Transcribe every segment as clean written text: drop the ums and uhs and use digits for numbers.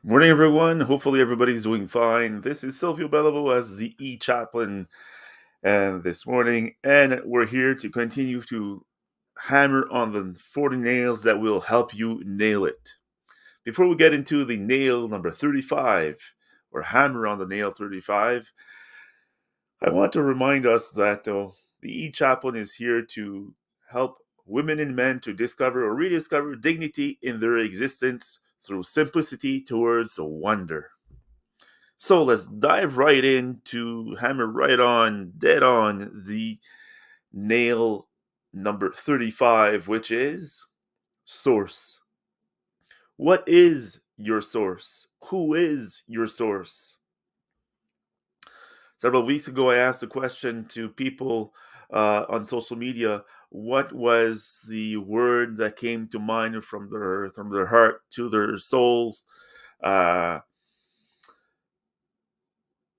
Morning, everyone. Hopefully, everybody's doing fine. This is Silvio Bellavo as the E-Chaplain, and this morning, and we're here to continue to hammer on the 40 nails that will help you nail it. Before we get into the nail number 35, or hammer on the nail 35, I want to remind us that the E-Chaplain is here to help women and men to discover or rediscover dignity in their existence through simplicity towards wonder. So let's dive right in to hammer right on, dead on the nail number 35, which is source. What is your source? Who is your source? Several weeks ago, I asked a question to people on social media. What was the word that came to mind from their heart to their souls? Uh,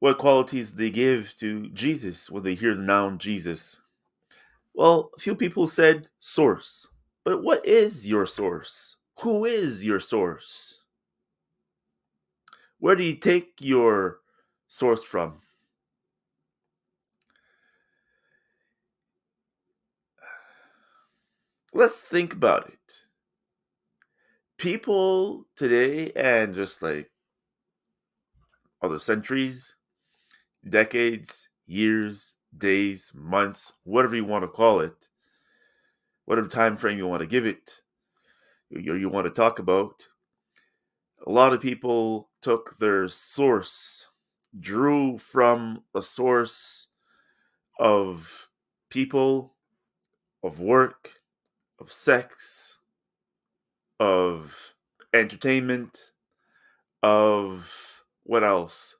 what qualities they give to Jesus when they hear the noun Jesus? Well, a few people said source. But what is your source? Who is your source? Where do you take your source from? Let's think about it. People today and just like other centuries, decades, years, days, months, whatever you want to call it, whatever time frame you want to give it, you want to talk about, a lot of people took their source, drew from a source of people, of work, of sex, of entertainment, of what else?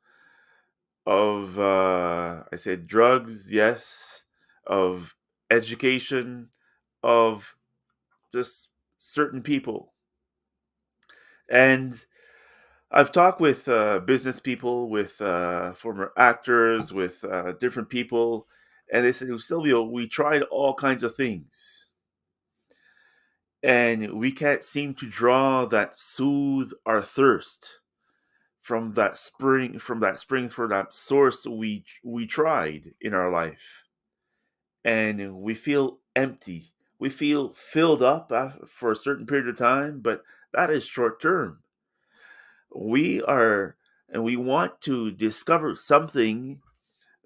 Of, I said drugs, yes, of education, of just certain people. And I've talked with business people, with former actors, with different people, and they said, Silvio, we tried all kinds of things, and we can't seem to draw that soothe our thirst from that spring, for that source we tried in our life, and we feel empty. We feel filled up for a certain period of time, but that is short term. We are and we want to discover something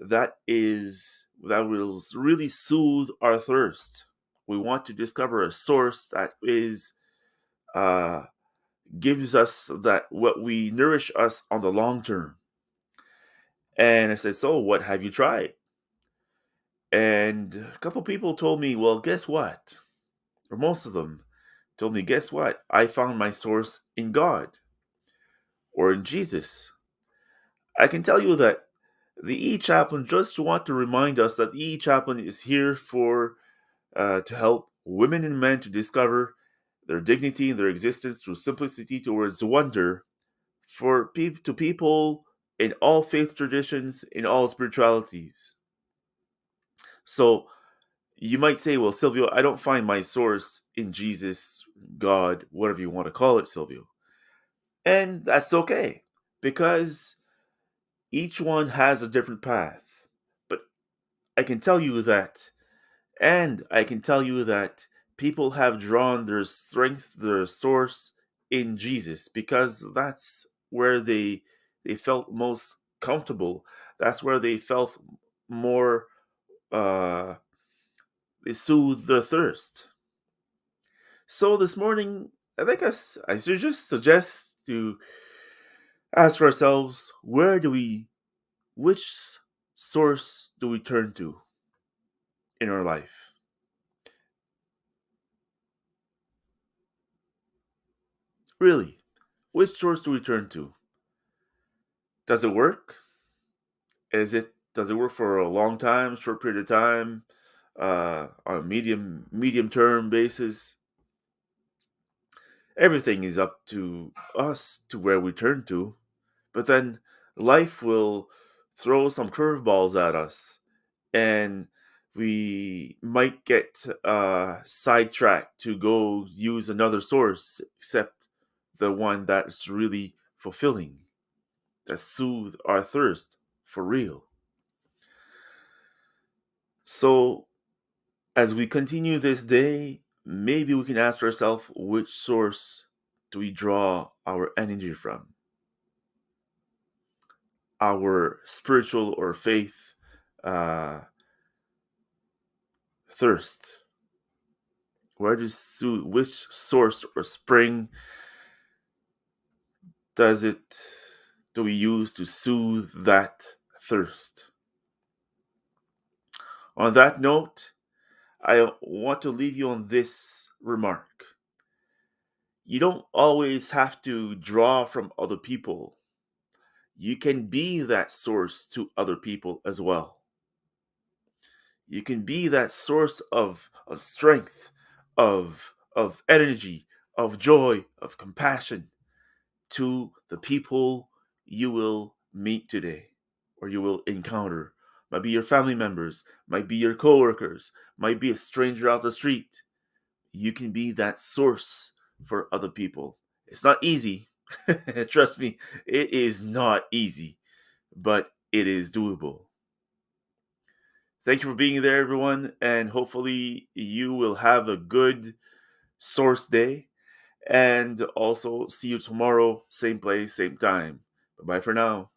that will really soothe our thirst. We want to discover a source that is uh gives us that what we nourish us on the long term. And I said, so what have you tried? And a couple people told me, well, guess what? Or most of them told me, guess what? I found my source in God or in Jesus. I can tell you that the E-Chaplain just want to remind us that the E-Chaplain is here for to help women and men to discover their dignity in their existence through simplicity towards wonder for to people in all faith traditions, in all spiritualities. So you might say, well, Silvio, I don't find my source in Jesus, God, whatever you want to call it, Silvio. And that's okay because each one has a different path. But I can tell you that I can tell you that people have drawn their strength, their source in Jesus because that's where they felt most comfortable. That's where they felt more uh they soothed their thirst. So this morning, I think I should just suggest to ask ourselves, which source do we turn to in our life? Really, which source do we turn to? Does it work? Does it work for a long time, short period of time, on a medium term basis? Everything is up to us to where we turn to, but then life will throw some curveballs at us, and we might get sidetracked to go use another source, except the one that's really fulfilling, that soothe our thirst for real. So, as we continue this day, maybe we can ask ourselves, which source do we draw our energy from? Our spiritual or faith uh, thirst. Which source or spring does it do we use to soothe that thirst? On that note, I want to leave you on this remark. You don't always have to draw from other people. You can be that source to other people as well. You can be that source of strength, of energy, of joy, of compassion to the people you will meet today or you will encounter. Might be your family members, might be your coworkers, might be a stranger off the street. You can be that source for other people. It's not easy. Trust me, it is not easy, but it is doable. Thank you for being there, everyone, and hopefully you will have a good source day. And also see you tomorrow, same place, same time. Bye bye for now.